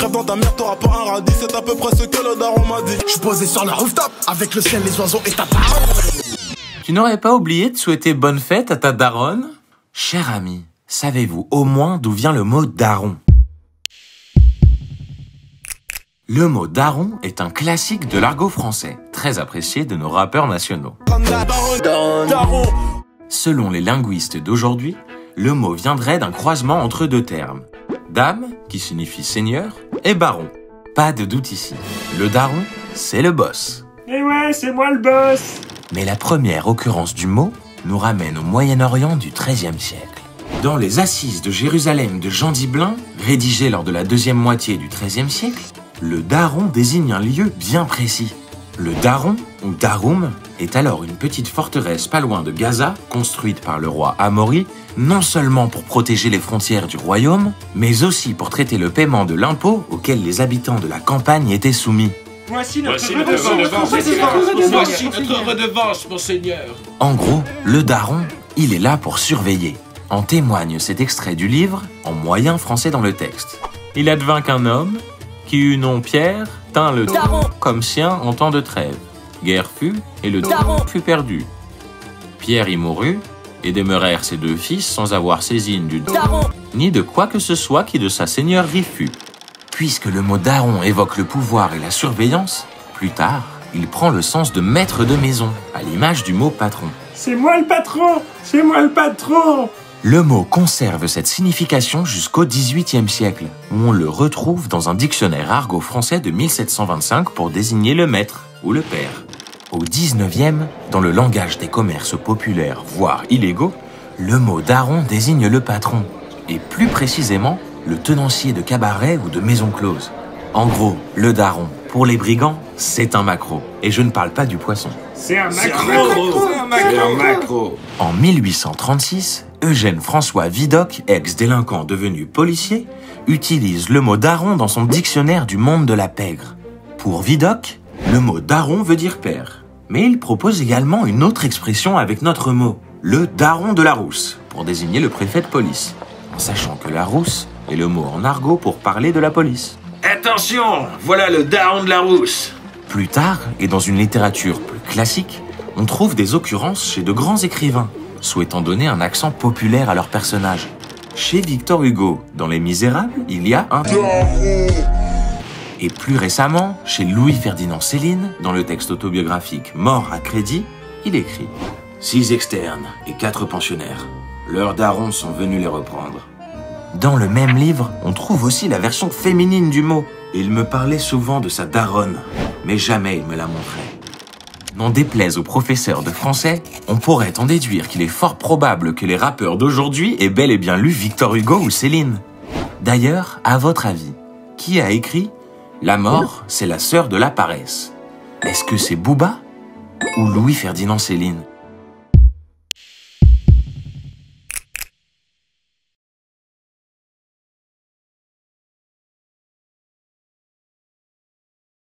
crève dans ta mère, t'auras pas un radis. C'est à peu près ce que le daron m'a dit. J'suis posé sur la rooftop, avec le ciel, les oiseaux et ta parole. Tu n'aurais pas oublié de souhaiter bonne fête à ta daronne? Cher ami, savez-vous au moins d'où vient le mot daron? Le mot daron est un classique de l'argot français, très apprécié de nos rappeurs nationaux. Selon les linguistes d'aujourd'hui, le mot viendrait d'un croisement entre deux termes. Dame, qui signifie seigneur, et baron. Pas de doute ici, le daron, c'est le boss. Eh ouais, c'est moi le boss! Mais la première occurrence du mot nous ramène au Moyen-Orient du XIIIe siècle. Dans les Assises de Jérusalem de Jean d'Ibelin, rédigées lors de la deuxième moitié du XIIIe siècle, le daron désigne un lieu bien précis. Le daron, ou darum, est alors une petite forteresse pas loin de Gaza, construite par le roi Amaury, non seulement pour protéger les frontières du royaume, mais aussi pour traiter le paiement de l'impôt auquel les habitants de la campagne étaient soumis. Voici notre redevance, monseigneur. En gros, le daron, il est là pour surveiller. En témoigne cet extrait du livre, en moyen français dans le texte. Il advint qu'un homme, qui eut nom Pierre, tint le daron comme sien en temps de trêve. Guerre fut, et le daron fut perdu. Pierre y mourut, et demeurèrent ses deux fils sans avoir saisine du daron, ni de quoi que ce soit qui de sa seigneurie fût. Puisque le mot daron évoque le pouvoir et la surveillance, plus tard, il prend le sens de maître de maison, à l'image du mot patron. C'est moi le patron! C'est moi le patron! Le mot conserve cette signification jusqu'au XVIIIe siècle, où on le retrouve dans un dictionnaire argot français de 1725 pour désigner le maître ou le père. Au XIXe, dans le langage des commerces populaires, voire illégaux, le mot daron désigne le patron, et plus précisément, le tenancier de cabaret ou de maison close. En gros, le daron, pour les brigands, c'est un maquereau. Et je ne parle pas du poisson. C'est un maquereau! En 1836, Eugène François Vidocq, ex-délinquant devenu policier, utilise le mot daron dans son dictionnaire du monde de la pègre. Pour Vidocq, le mot daron veut dire père. Mais il propose également une autre expression avec notre mot, le daron de la rousse, pour désigner le préfet de police. En sachant que la rousse est le mot en argot pour parler de la police. Attention, voilà le daron de la rousse. Plus tard, et dans une littérature plus classique, on trouve des occurrences chez de grands écrivains, souhaitant donner un accent populaire à leurs personnages. Chez Victor Hugo, dans Les Misérables, il y a un daron. Et plus récemment, chez Louis-Ferdinand Céline, dans le texte autobiographique Mort à crédit, il écrit « 6 externes et 4 pensionnaires. Leurs darons sont venus les reprendre. » Dans le même livre, on trouve aussi la version féminine du mot. Il me parlait souvent de sa daronne, mais jamais il me la montrait. N'en déplaise aux professeurs de français, on pourrait en déduire qu'il est fort probable que les rappeurs d'aujourd'hui aient bel et bien lu Victor Hugo ou Céline. D'ailleurs, à votre avis, qui a écrit « La mort, c'est la sœur de la paresse » Est-ce que c'est Booba ou Louis-Ferdinand Céline ?